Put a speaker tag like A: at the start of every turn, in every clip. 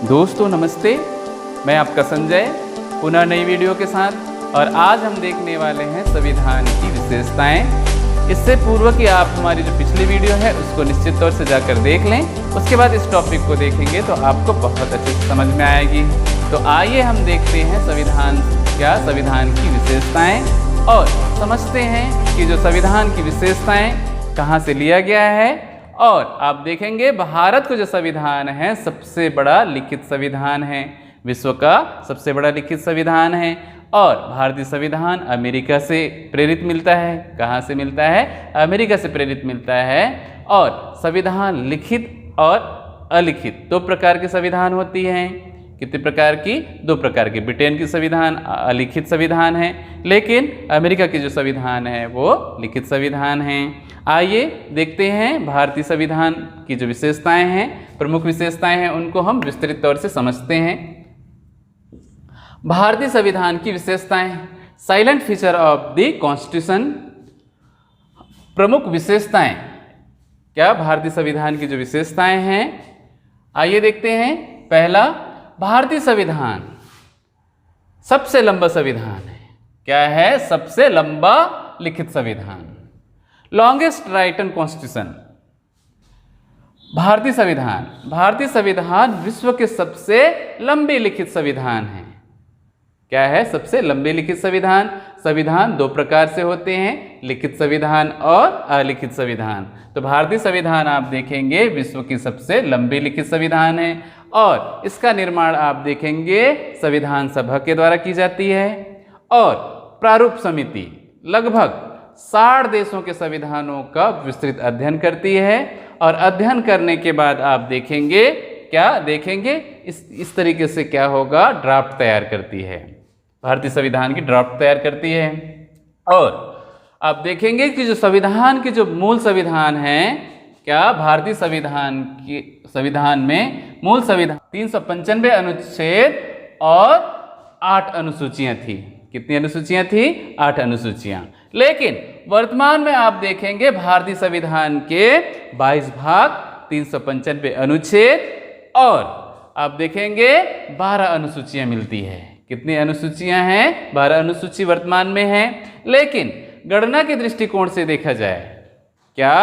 A: दोस्तों नमस्ते, मैं आपका संजय पुनः नई वीडियो के साथ। और आज हम देखने वाले हैं संविधान की विशेषताएं। इससे पूर्व कि आप हमारी जो पिछली वीडियो है उसको निश्चित तौर से जाकर देख लें, उसके बाद इस टॉपिक को देखेंगे तो आपको बहुत अच्छे से समझ में आएगी। तो आइए हम देखते हैं संविधान की विशेषताएं और समझते हैं कि जो संविधान की विशेषताएं कहाँ से लिया गया है। और आप देखेंगे भारत का जो संविधान है सबसे बड़ा लिखित संविधान है, विश्व का सबसे बड़ा लिखित संविधान है। और भारतीय संविधान अमेरिका से प्रेरित मिलता है। कहाँ से मिलता है? अमेरिका से प्रेरित मिलता है। और संविधान लिखित और अलिखित दो प्रकार के संविधान होती हैं। कितने प्रकार की? दो प्रकार की। ब्रिटेन की संविधान अलिखित संविधान है, लेकिन अमेरिका की जो संविधान है वो लिखित संविधान है। आइए देखते हैं भारतीय संविधान की जो विशेषताएं हैं, प्रमुख विशेषताएं हैं, उनको हम विस्तृत तौर से समझते हैं। भारतीय संविधान की विशेषताएं, silent feature of the constitution. प्रमुख विशेषताएं क्या भारतीय संविधान की जो विशेषताएं हैं, आइए देखते हैं। पहला, भारतीय संविधान सबसे लंबा संविधान है। क्या है? सबसे लंबा लिखित संविधान, लॉन्गेस्ट राइटन कॉन्स्टिट्यूशन। भारतीय संविधान विश्व के सबसे लंबे लिखित संविधान है। क्या है? सबसे लंबे लिखित संविधान। संविधान दो प्रकार से होते हैं, लिखित संविधान और अलिखित संविधान। तो भारतीय संविधान आप देखेंगे विश्व की सबसे लंबी लिखित संविधान है। और इसका निर्माण आप देखेंगे संविधान सभा के द्वारा की जाती है। और प्रारूप समिति लगभग 60 देशों के संविधानों का विस्तृत अध्ययन करती है। और अध्ययन करने के बाद आप देखेंगे, क्या देखेंगे, इस तरीके से क्या होगा, ड्राफ्ट तैयार करती है। भारतीय संविधान की ड्राफ्ट तैयार करती है। और आप देखेंगे कि जो संविधान के जो मूल संविधान है, क्या भारतीय संविधान में मूल संविधान 395 अनुच्छेद और 8 अनुसूचियां थी। कितनी अनुसूचियां थी? 8 अनुसूचियां। लेकिन वर्तमान में आप देखेंगे भारतीय संविधान के 22 भाग, 395 अनुच्छेद और आप देखेंगे 12 अनुसूचियां मिलती है। कितनी अनुसूचियां हैं? 12 अनुसूची वर्तमान में है। लेकिन गणना के दृष्टिकोण से देखा जाए, क्या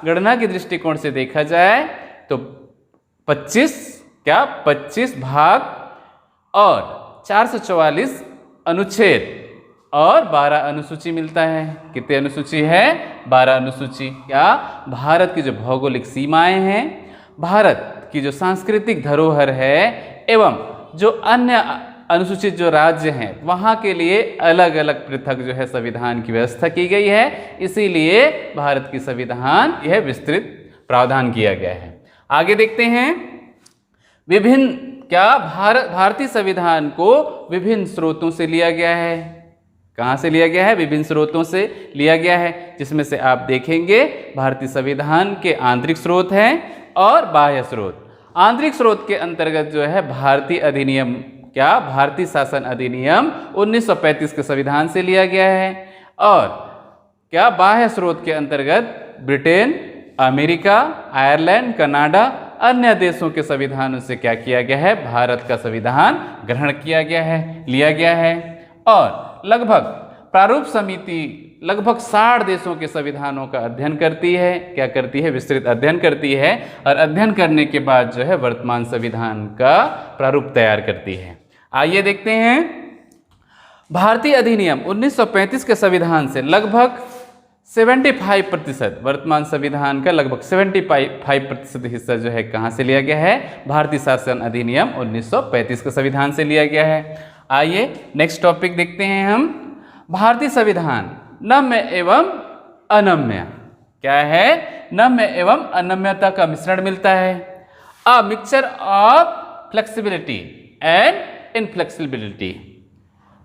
A: गणना के दृष्टिकोण से देखा जाए तो 25 भाग और 444 अनुच्छेद और 12 अनुसूची मिलता है। कितने अनुसूची है? 12 अनुसूची। क्या भारत की जो भौगोलिक सीमाएं हैं, भारत की जो सांस्कृतिक धरोहर है एवं जो अन्य अनुसूचित जो राज्य हैं वहाँ के लिए अलग अलग पृथक जो है संविधान की व्यवस्था की गई है। इसीलिए भारत की संविधान यह विस्तृत प्रावधान किया गया है। आगे देखते हैं। भारतीय संविधान को विभिन्न स्रोतों से लिया गया है। कहाँ से लिया गया है? विभिन्न स्रोतों से लिया गया है, जिसमें से आप देखेंगे भारतीय संविधान के आंतरिक स्रोत हैं और बाह्य स्रोत। आंतरिक स्रोत के अंतर्गत जो है भारतीय अधिनियम, क्या भारतीय शासन अधिनियम 1935 के संविधान से लिया गया है। और क्या बाह्य स्रोत के अंतर्गत ब्रिटेन, अमेरिका, आयरलैंड, कनाडा, अन्य देशों के संविधानों से क्या किया गया है? भारत का संविधान ग्रहण किया गया है, लिया गया है। और लगभग प्रारूप समिति लगभग 60 देशों के संविधानों का अध्ययन करती है। क्या करती है? विस्तृत अध्ययन करती है। और अध्ययन करने के बाद जो है वर्तमान संविधान का प्रारूप तैयार करती है। आइए देखते हैं। भारतीय अधिनियम 1935 के संविधान से लगभग 75%, वर्तमान संविधान का लगभग 75% हिस्सा जो है कहाँ से लिया गया है? भारतीय शासन अधिनियम 1935 के संविधान से लिया गया है। आइए नेक्स्ट टॉपिक देखते हैं हम। भारतीय संविधान नम्य एवं अनम्य। क्या है? नम्य एवं अनम्यता का मिश्रण मिलता है। A mixture of flexibility and inflexibility.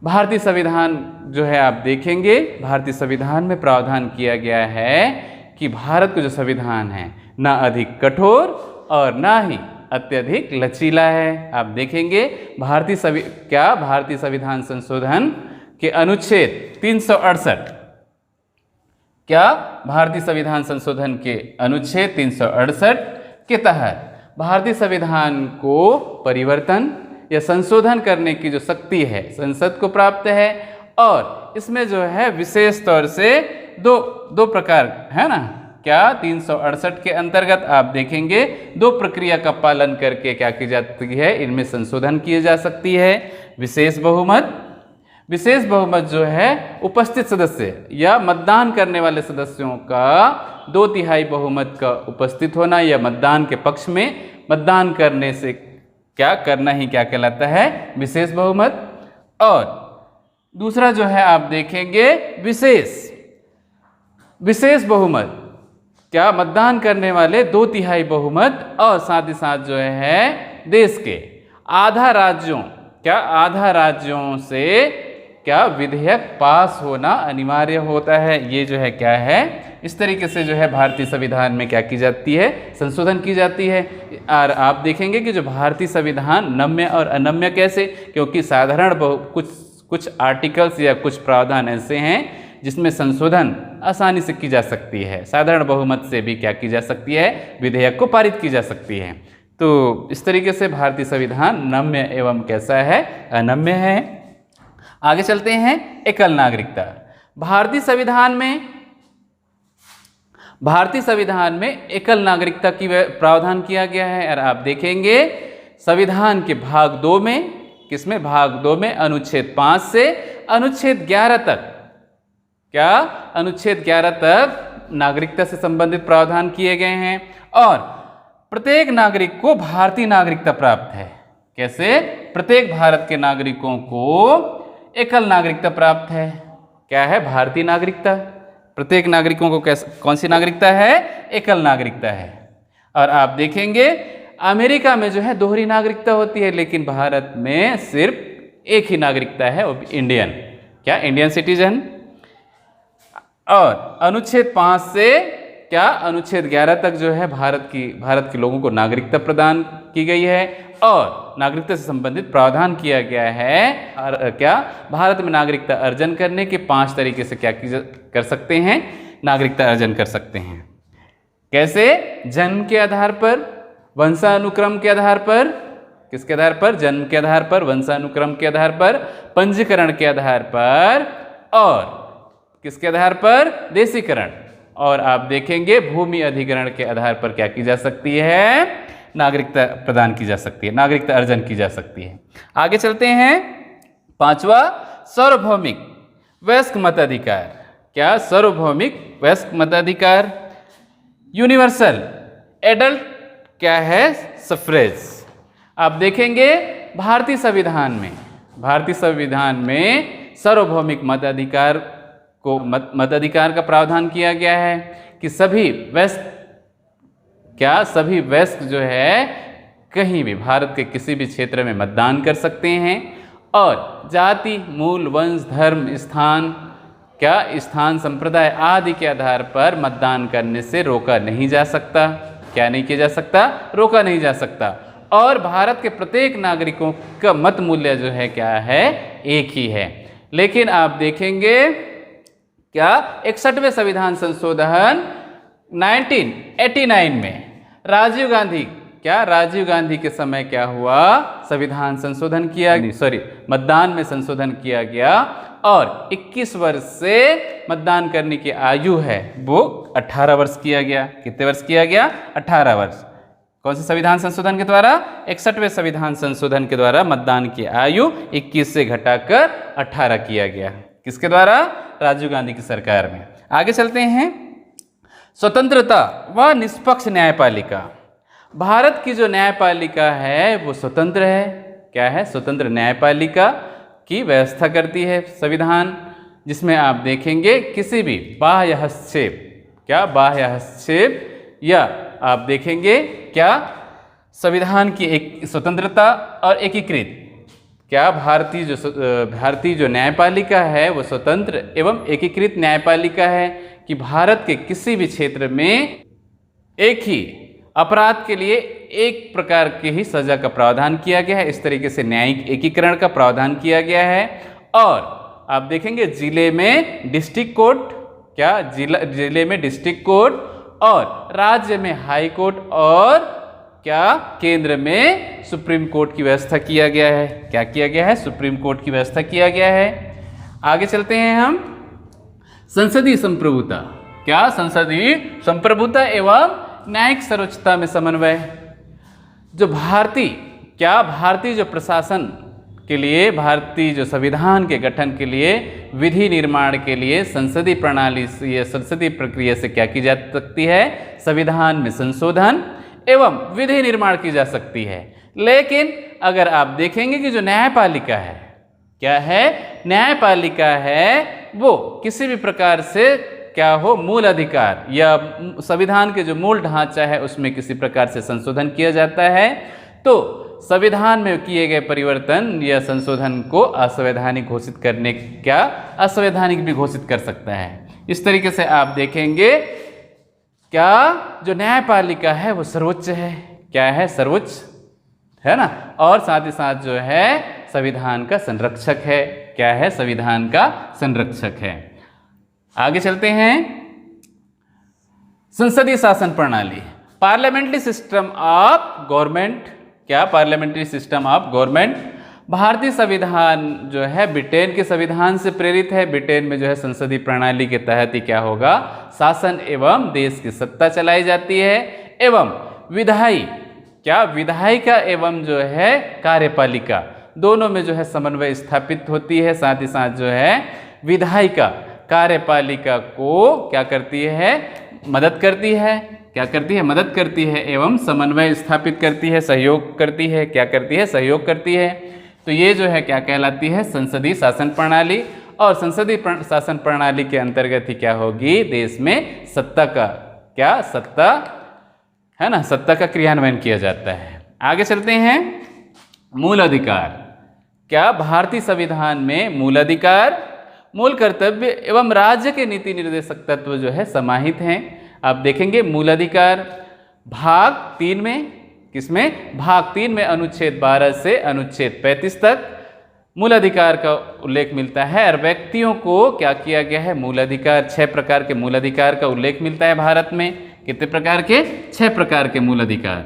A: भारतीय संविधान जो है आप देखेंगे, भारतीय संविधान में प्रावधान किया गया है कि भारत का जो संविधान है ना अधिक कठोर और ना ही अत्यधिक लचीला है। आप देखेंगे भारतीय संविधान संशोधन के अनुच्छेद 368, क्या भारतीय संविधान संशोधन के अनुच्छेद 368 के तहत भारतीय संविधान को परिवर्तन या संशोधन करने की जो शक्ति है संसद को प्राप्त है, और इसमें जो है विशेष तौर से दो प्रकार है ना, क्या 368 के अंतर्गत आप देखेंगे 2 प्रक्रिया का पालन करके क्या की जाती है, इनमें संशोधन किए जा सकती है। विशेष बहुमत जो है उपस्थित सदस्य या मतदान करने वाले सदस्यों का 2/3 बहुमत का उपस्थित होना या मतदान के पक्ष में मतदान करने से क्या करना ही क्या कहलाता है, विशेष बहुमत। और दूसरा जो है आप देखेंगे विशेष बहुमत, क्या मतदान करने वाले 2/3 बहुमत, और साथ ही साथ जो है देश के आधा राज्यों से क्या विधेयक पास होना अनिवार्य होता है। ये जो है क्या है, इस तरीके से जो है भारतीय संविधान में क्या की जाती है, संशोधन की जाती है। और आप देखेंगे कि जो भारतीय संविधान नम्य और अनम्य कैसे, क्योंकि साधारण कुछ आर्टिकल्स या कुछ प्रावधान ऐसे हैं जिसमें संशोधन आसानी से की जा सकती है, साधारण बहुमत से भी क्या की जा सकती है, विधेयक को पारित की जा सकती है। तो इस तरीके से भारतीय संविधान नम्य एवं कैसा है, अनम्य है। आगे चलते हैं, एकल नागरिकता। भारतीय संविधान में एकल नागरिकता की प्रावधान किया गया है। और आप देखेंगे संविधान के भाग 2 में, किसमें, भाग 2 में अनुच्छेद 5 से अनुच्छेद 11 तक, क्या अनुच्छेद 11 तक नागरिकता से संबंधित प्रावधान किए गए हैं। और प्रत्येक नागरिक को भारतीय नागरिकता प्राप्त है। कैसे, प्रत्येक भारत के नागरिकों को एकल नागरिकता प्राप्त है। क्या है, भारतीय नागरिकता। प्रत्येक नागरिकों को कौन सी नागरिकता है, एकल नागरिकता है। और आप देखेंगे अमेरिका में जो है दोहरी नागरिकता होती है, लेकिन भारत में सिर्फ एक ही नागरिकता है, वो इंडियन, क्या इंडियन सिटीजन। और अनुच्छेद 5 से क्या अनुच्छेद 11 तक जो है भारत के लोगों को नागरिकता प्रदान की गई है और नागरिकता से संबंधित प्रावधान किया गया है। और क्या भारत में नागरिकता अर्जन करने के 5 तरीके से क्या कर सकते हैं, नागरिकता अर्जन कर सकते हैं। कैसे, जन्म के आधार पर, वंशानुक्रम के आधार पर, किसके आधार पर, जन्म के आधार पर, वंशानुक्रम के आधार पर, पंजीकरण के आधार पर, और किसके आधार पर, देशीकरण। और आप देखेंगे भूमि अधिग्रहण के आधार पर क्या की जा सकती है, नागरिकता प्रदान की जा सकती है, नागरिकता अर्जन की जा सकती है। आगे चलते हैं, 5वां सार्वभौमिक वयस्क मताधिकार। क्या, सार्वभौमिक वयस्क मताधिकार। यूनिवर्सल एडल्ट क्या है, सफ्रेज। आप देखेंगे भारतीय संविधान में सार्वभौमिक मताधिकार का प्रावधान किया गया है कि सभी वयस्क जो है कहीं भी भारत के किसी भी क्षेत्र में मतदान कर सकते हैं और जाति, मूल, वंश, धर्म, स्थान, संप्रदाय आदि के आधार पर मतदान करने से रोका नहीं जा सकता। क्या नहीं किया जा सकता, रोका नहीं जा सकता। और भारत के प्रत्येक नागरिकों का मत मूल्य जो है क्या है, एक ही है। लेकिन आप देखेंगे क्या 61वें संविधान संशोधन 1989 में राजीव गांधी के समय क्या हुआ, संविधान संशोधन मतदान में संशोधन किया गया और 21 वर्ष से मतदान करने की आयु है वो 18 वर्ष किया गया। कितने वर्ष किया गया, 18 वर्ष। कौन से संविधान संशोधन के द्वारा, 61वें संविधान संशोधन के द्वारा मतदान की आयु 21 से घटाकर 18 किया गया। किसके द्वारा, राजीव गांधी की सरकार में। आगे चलते हैं, स्वतंत्रता व निष्पक्ष न्यायपालिका। भारत की जो न्यायपालिका है वो स्वतंत्र है। क्या है, स्वतंत्र न्यायपालिका की व्यवस्था करती है संविधान, जिसमें आप देखेंगे किसी भी बाह्य हस्तक्षेप या आप देखेंगे क्या संविधान की एक स्वतंत्रता और एकीकृत, क्या भारतीय जो न्यायपालिका है वो स्वतंत्र एवं एकीकृत न्यायपालिका है कि भारत के किसी भी क्षेत्र में एक ही अपराध के लिए एक प्रकार की ही सजा का प्रावधान किया गया है। इस तरीके से न्यायिक एकीकरण का प्रावधान किया गया है। और आप देखेंगे जिले में डिस्ट्रिक्ट कोर्ट, जिले में डिस्ट्रिक्ट कोर्ट और राज्य में हाई कोर्ट और क्या केंद्र में सुप्रीम कोर्ट की व्यवस्था किया गया है। क्या किया गया है? सुप्रीम कोर्ट की व्यवस्था किया गया है। आगे चलते हैं हम। संसदीय संप्रभुता। क्या? संसदीय संप्रभुता एवं न्यायिक सर्वोच्चता में समन्वय। जो भारतीय जो प्रशासन के लिए, भारतीय जो संविधान के गठन के लिए, विधि निर्माण के लिए संसदीय प्रणाली से या संसदीय प्रक्रिया से क्या की जा सकती है? संविधान में संशोधन एवं विधि निर्माण की जा सकती है। लेकिन अगर आप देखेंगे कि जो न्यायपालिका है, क्या है? न्यायपालिका है वो किसी भी प्रकार से क्या हो, मूल अधिकार या संविधान के जो मूल ढांचा है उसमें किसी प्रकार से संशोधन किया जाता है तो संविधान में किए गए परिवर्तन या संशोधन को असंवैधानिक घोषित करने, क्या असंवैधानिक भी घोषित कर सकता है। इस तरीके से आप देखेंगे क्या जो न्यायपालिका है वो सर्वोच्च है। क्या है? सर्वोच्च है ना। और साथ ही साथ जो है संविधान का संरक्षक है। क्या है? संविधान का संरक्षक है। आगे चलते हैं। संसदीय शासन प्रणाली, पार्लियामेंट्री सिस्टम ऑफ गवर्नमेंट। क्या? Parliamentary system of government. भारतीय संविधान जो है ब्रिटेन के संविधान से प्रेरित है। ब्रिटेन में जो है संसदीय प्रणाली के तहत ही क्या होगा, शासन एवं देश की सत्ता चलाई जाती है एवं विधायिका एवं जो है कार्यपालिका दोनों में जो है समन्वय स्थापित होती है। साथ ही साथ जो है विधायिका कार्यपालिका को क्या करती है? मदद करती है। क्या करती है? मदद करती है एवं समन्वय स्थापित करती है, सहयोग करती है। क्या करती है? सहयोग करती है। तो ये जो है क्या कहलाती है? संसदीय शासन प्रणाली। और संसदीय शासन प्रणाली के अंतर्गत ही क्या होगी? देश में सत्ता का क्या, सत्ता है ना, सत्ता का क्रियान्वयन किया जाता है। आगे चलते हैं। मूल अधिकार। क्या? भारतीय संविधान में मूल अधिकार, मूल कर्तव्य एवं राज्य के नीति निर्देशक तत्व जो है समाहित हैं। आप देखेंगे मूल अधिकार भाग 3 में, किसमें? भाग 3 में अनुच्छेद 12 से अनुच्छेद 35 तक मूल अधिकार का उल्लेख मिलता है। और व्यक्तियों को क्या किया गया है? मूल अधिकार, 6 प्रकार के मूल अधिकार का उल्लेख मिलता है भारत में। कितने प्रकार के? 6 प्रकार के मूल अधिकार।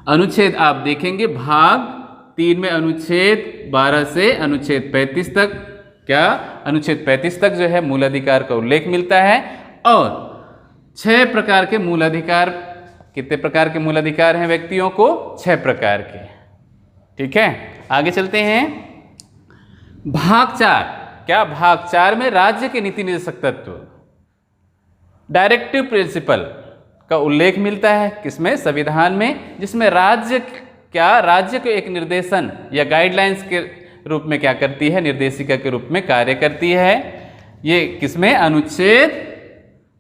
A: अनुच्छेद आप देखेंगे भाग 3 में अनुच्छेद 12 से अनुच्छेद 35 तक, क्या अनुच्छेद 35 तक जो है मूल अधिकार का उल्लेख मिलता है। और 6 प्रकार के मूल अधिकार, कितने प्रकार के मूल अधिकार हैं व्यक्तियों को? 6 प्रकार के। ठीक है, आगे चलते हैं। भाग 4, क्या भाग 4 में राज्य के नीति निर्देशक तत्व, डायरेक्टिव प्रिंसिपल का उल्लेख मिलता है। किसमें? संविधान में, जिसमें राज्य को एक निर्देशन या गाइडलाइंस के रूप में क्या करती है? निर्देशिका के रूप में कार्य करती है। ये किसमें? अनुच्छेद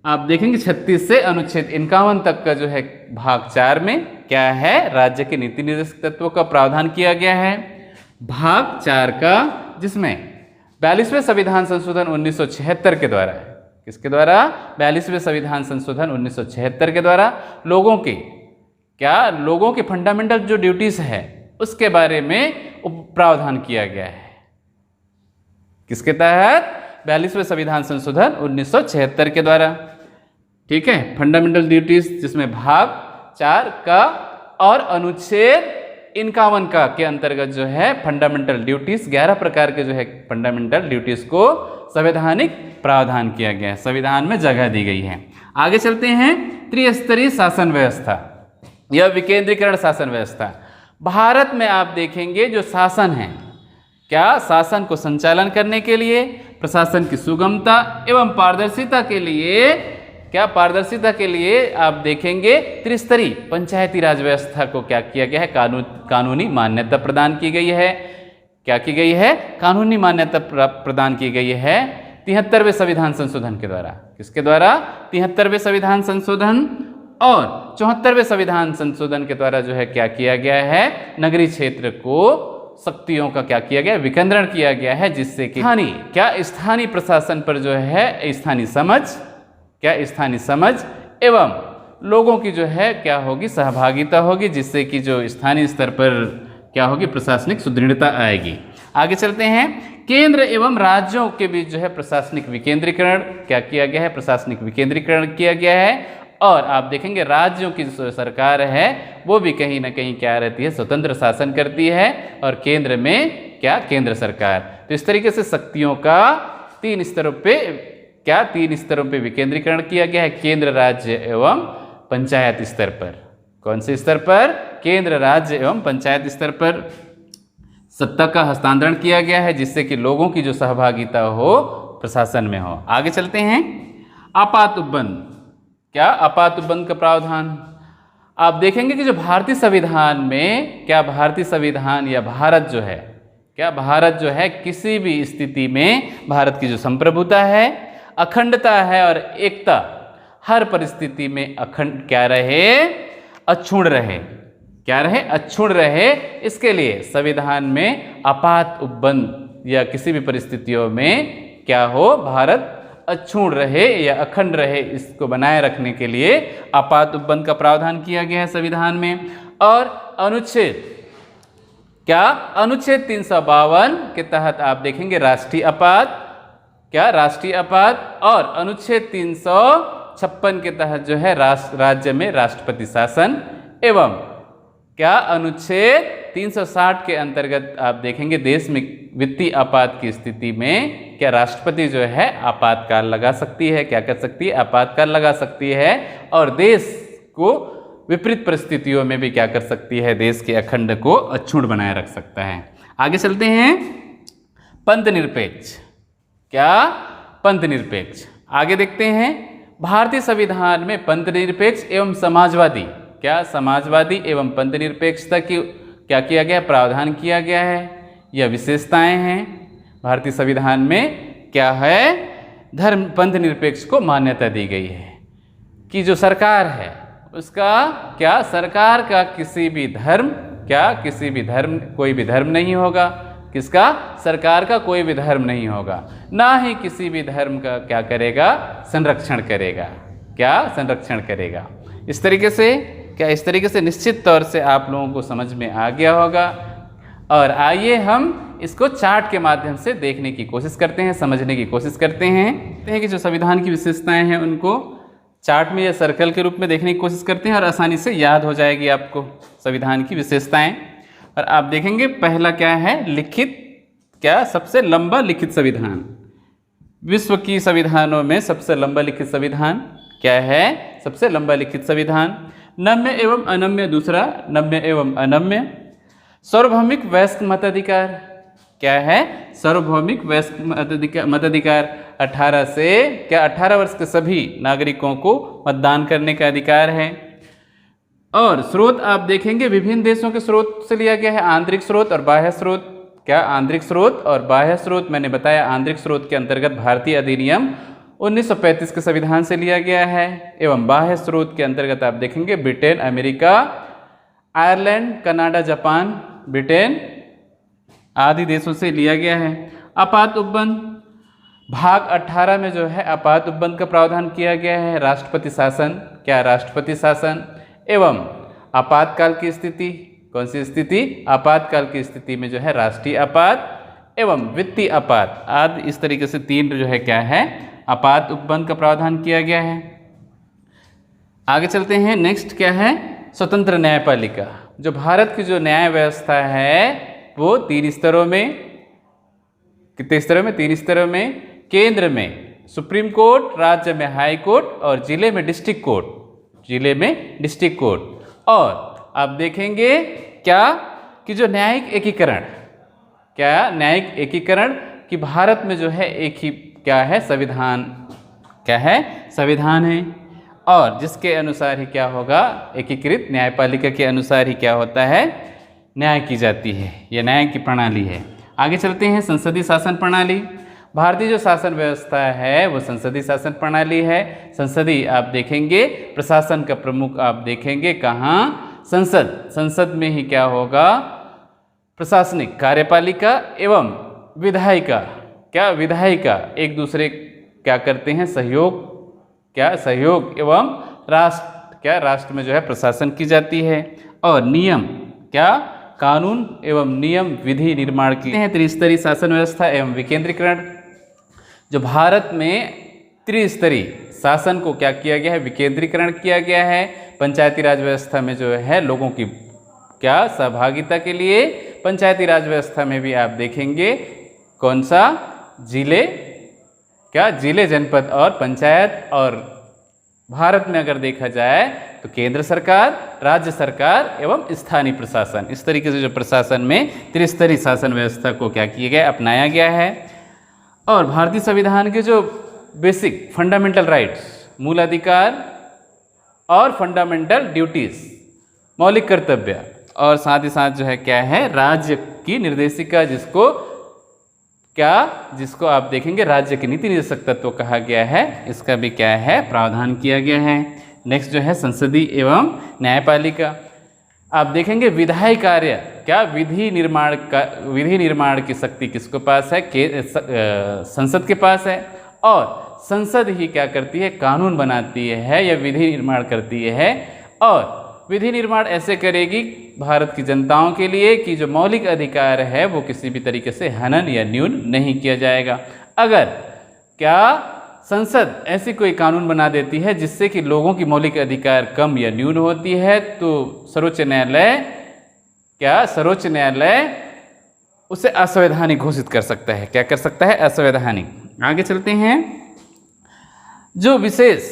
A: आप देखेंगे 36 से अनुच्छेद 51 तक का जो है भाग 4 में क्या है? राज्य के नीति निर्देशक तत्वों का प्रावधान किया गया है। भाग 4 का, जिसमें 42वें संविधान संशोधन 1976 के द्वारा, किसके द्वारा? 42वें संविधान संशोधन 1976 के द्वारा लोगों के फंडामेंटल जो ड्यूटीज है उसके बारे में प्रावधान किया गया है। किसके तहत? 42वें संविधान संशोधन 1976 के द्वारा। ठीक है, फंडामेंटल ड्यूटीज, जिसमें भाग 4 का और अनुच्छेद 51 का के अंतर्गत जो है फंडामेंटल ड्यूटीज, 11 प्रकार के जो है फंडामेंटल ड्यूटीज को संवैधानिक प्रावधान किया गया है, संविधान में जगह दी गई है। आगे चलते हैं। त्रिस्तरीय शासन व्यवस्था या विकेंद्रीकरण शासन व्यवस्था। भारत में आप देखेंगे जो शासन है, क्या शासन को संचालन करने के लिए, प्रशासन की सुगमता एवं पारदर्शिता के लिए, पारदर्शिता के लिए आप देखेंगे त्रिस्तरीय पंचायती राज व्यवस्था को क्या किया गया है? कानूनी मान्यता प्रदान की गई है। क्या की गई है? कानूनी मान्यता प्रदान की गई है 73वें संविधान संशोधन के द्वारा। किसके द्वारा? 73वें संविधान संशोधन और 74वें संविधान संशोधन के द्वारा जो है क्या किया गया है? नगरीय क्षेत्र को शक्तियों का क्या किया गया? विकेंद्रण किया गया है, जिससे कि स्थानीय प्रशासन पर जो है स्थानीय समझ एवं लोगों की जो है क्या होगी? सहभागिता होगी, जिससे कि जो स्थानीय स्तर पर क्या होगी? प्रशासनिक सुदृढ़ता आएगी। आगे चलते हैं। केंद्र एवं राज्यों के बीच जो है प्रशासनिक विकेंद्रीकरण क्या किया गया है? प्रशासनिक विकेंद्रीकरण किया गया है। और आप देखेंगे राज्यों की जो सरकार है वो भी कहीं ना कहीं क्या रहती है, स्वतंत्र शासन करती है, और केंद्र में क्या, केंद्र सरकार। तो इस तरीके से शक्तियों का तीन स्तरों पे विकेंद्रीकरण किया गया है, केंद्र, राज्य एवं पंचायत स्तर पर। कौन से स्तर पर? केंद्र, राज्य एवं पंचायत स्तर पर सत्ता का हस्तांतरण किया गया है, जिससे कि लोगों की जो सहभागिता हो प्रशासन में हो। आगे चलते हैं, आपात उपबंध। क्या? आपात उपबंध का प्रावधान। आप देखेंगे कि जो भारतीय संविधान में, क्या भारतीय संविधान या भारत जो है, क्या भारत जो है किसी भी स्थिति में भारत की जो संप्रभुता है, अखंडता है और एकता हर परिस्थिति में अखंड क्या रहे, अक्षुण्ण रहे। क्या रहे? अक्षुण्ण रहे। इसके लिए संविधान में आपात उपबंध या किसी भी परिस्थितियों में क्या हो, भारत अक्षुण्ण रहे या अखंड रहे, इसको बनाए रखने के लिए आपात उपबंध का प्रावधान किया गया है संविधान में। और अनुच्छेद, क्या? अनुच्छेद 352 के तहत आप देखेंगे राष्ट्रीय आपात, क्या? राष्ट्रीय आपात। और अनुच्छेद 356 के तहत जो है राज्य में राष्ट्रपति शासन, एवं क्या? अनुच्छेद 360 के अंतर्गत आप देखेंगे देश में वित्तीय आपात की स्थिति में क्या राष्ट्रपति जो है आपातकाल लगा सकती है, क्या कर सकती है, आपातकाल लगा सकती है, और देश को विपरीत परिस्थितियों में भी क्या कर सकती है, देश के अखंड को अक्षुण्ण बनाए रख सकता है। आगे चलते हैं, पंथ निरपेक्ष। क्या? पंथ निरपेक्ष। आगे देखते हैं, भारतीय संविधान में पंथ निरपेक्ष एवं समाजवादी, क्या? समाजवादी एवं पंथ निरपेक्षता की क्या किया गया, प्रावधान किया गया है। यह विशेषताएं हैं भारतीय संविधान में। क्या है? धर्म पंथ निरपेक्ष को मान्यता दी गई है कि जो सरकार है उसका क्या, सरकार का किसी भी धर्म, क्या किसी भी धर्म, कोई भी धर्म नहीं होगा। किसका? सरकार का कोई भी धर्म नहीं होगा, ना ही किसी भी धर्म का क्या करेगा, संरक्षण करेगा। क्या? संरक्षण करेगा। इस तरीके से क्या, इस तरीके से निश्चित तौर से आप लोगों को समझ में आ गया होगा। और आइए हम इसको चार्ट के माध्यम से देखने की कोशिश करते हैं, समझने की कोशिश करते हैं कि जो संविधान की विशेषताएं हैं उनको चार्ट में या सर्कल के रूप में देखने की कोशिश करते हैं, और आसानी से याद हो जाएगी आपको संविधान की विशेषताएं। और आप देखेंगे पहला क्या है, लिखित, क्या? सबसे लंबा लिखित संविधान। विश्व की संविधानों में सबसे लंबा लिखित संविधान क्या है? सबसे लंबा लिखित संविधान। नम्य एवं अनम्य, दूसरा नम्य एवं अनम्य। सार्वभौमिक वयस्क मताधिकार, क्या है? सार्वभौमिक वयस्क मताधिकार। 18 से क्या, 18 वर्ष के सभी नागरिकों को मतदान करने का अधिकार है। और स्रोत आप देखेंगे विभिन्न देशों के स्रोत से लिया गया है, आंतरिक स्रोत और बाह्य स्रोत। क्या? आंतरिक स्रोत और बाह्य स्रोत। मैंने बताया आंतरिक स्रोत के अंतर्गत भारतीय अधिनियम 1935 के संविधान से लिया गया है, एवं बाह्य स्रोत के अंतर्गत आप देखेंगे Britain, America, Ireland, Canada, Japan, Britain आदि देशों से लिया गया है। आपात उपबंध, भाग 18 में जो है आपात उपबंध का प्रावधान किया गया है। राष्ट्रपति शासन, क्या? राष्ट्रपति शासन एवं आपातकाल की स्थिति। कौन सी स्थिति? आपातकाल की स्थिति में जो है राष्ट्रीय आपात एवं वित्तीय आपात आदि, इस तरीके से तीन जो है क्या है, आपात उपबंध का प्रावधान किया गया है। आगे चलते हैं, नेक्स्ट क्या है, स्वतंत्र न्यायपालिका। जो भारत की जो न्याय व्यवस्था है वो 3 स्तरों में, कितने स्तरों में? 3 स्तरों में। केंद्र में सुप्रीम कोर्ट, राज्य में हाई कोर्ट और जिले में डिस्ट्रिक्ट कोर्ट, जिले में डिस्ट्रिक्ट कोर्ट। और आप देखेंगे क्या कि जो न्यायिक एकीकरण, क्या? न्यायिक एकीकरण कि भारत में जो है एक ही क्या है, संविधान, क्या है, संविधान है, और जिसके अनुसार ही क्या होगा, एकीकृत न्यायपालिका के अनुसार ही क्या होता है, न्याय की जाती है। यह न्याय की प्रणाली है। आगे चलते हैं, संसदीय शासन प्रणाली। भारतीय जो शासन व्यवस्था है वो संसदीय शासन प्रणाली है। संसदीय आप देखेंगे प्रशासन का प्रमुख आप देखेंगे कहाँ, संसद। संसद में ही क्या होगा, प्रशासनिक कार्यपालिका एवं विधायिका, क्या? विधायिका एक दूसरे क्या करते हैं, सहयोग, क्या? सहयोग एवं राष्ट्र, क्या? राष्ट्र में जो है प्रशासन की जाती है। और नियम, क्या? कानून एवं नियम विधि निर्माण की हैं। त्रिस्तरीय शासन व्यवस्था एवं विकेंद्रीकरण। जो भारत में त्रिस्तरीय शासन को क्या किया गया है, विकेंद्रीकरण किया गया है। पंचायती राज व्यवस्था में जो है लोगों की क्या सहभागिता के लिए पंचायती राज व्यवस्था में भी आप देखेंगे कौन सा, जिले, क्या जिले, जनपद और पंचायत। और भारत में अगर देखा जाए तो केंद्र सरकार, राज्य सरकार एवं स्थानीय प्रशासन, इस तरीके से जो प्रशासन में त्रिस्तरीय शासन व्यवस्था को क्या किया गया, अपनाया गया है। और भारतीय संविधान के जो बेसिक फंडामेंटल राइट्स, मूल अधिकार और फंडामेंटल ड्यूटीज, मौलिक कर्तव्य, और साथ ही साथ जो है क्या है, राज्य की निर्देशिका, जिसको आप देखेंगे राज्य के नीति निर्देशक तत्व कहा गया है, इसका भी क्या है, प्रावधान किया गया है। नेक्स्ट जो है संसदीय एवं न्यायपालिका। आप देखेंगे विधायी कार्य, क्या विधि निर्माण की शक्ति किसके पास है, संसद के पास है। और संसद ही क्या करती है, कानून बनाती है या विधि निर्माण करती है। और विधि निर्माण ऐसे करेगी भारत की जनताओं के लिए कि जो मौलिक अधिकार है वो किसी भी तरीके से हनन या न्यून नहीं किया जाएगा। अगर क्या संसद ऐसी कोई कानून बना देती है जिससे कि लोगों की मौलिक अधिकार कम या न्यून होती है, तो सर्वोच्च न्यायालय उसे असंवैधानिक घोषित कर सकता है। क्या कर सकता है, असंवैधानिक। आगे चलते हैं। जो विशेष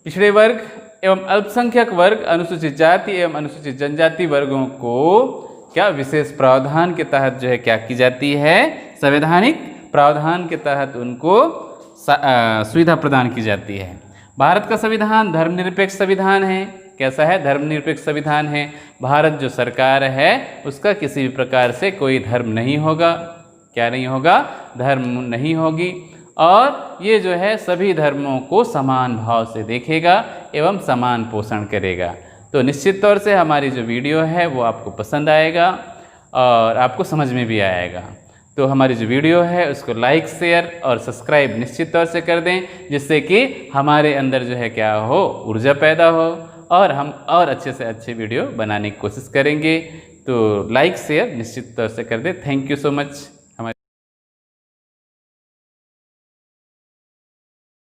A: पिछड़े वर्ग एवं अल्पसंख्यक वर्ग, अनुसूचित जाति एवं अनुसूचित जनजाति वर्गों को क्या विशेष प्रावधान के तहत जो है क्या की जाती है, संवैधानिक प्रावधान के तहत उनको सुविधा प्रदान की जाती है। भारत का संविधान धर्मनिरपेक्ष संविधान है। कैसा है, धर्मनिरपेक्ष संविधान है। भारत जो सरकार है उसका किसी भी प्रकार से कोई धर्म नहीं होगा, क्या नहीं होगा, धर्म नहीं होगी। और ये जो है सभी धर्मों को समान भाव से देखेगा एवं समान पोषण करेगा। तो निश्चित तौर से हमारी जो वीडियो है वो आपको पसंद आएगा और आपको समझ में भी आएगा। तो हमारी जो वीडियो है उसको लाइक, शेयर और सब्सक्राइब निश्चित तौर से कर दें, जिससे कि हमारे अंदर जो है क्या हो, ऊर्जा पैदा हो और हम और अच्छे से अच्छे वीडियो बनाने की कोशिश करेंगे। तो लाइक शेयर निश्चित तौर से कर दें। Thank you so much.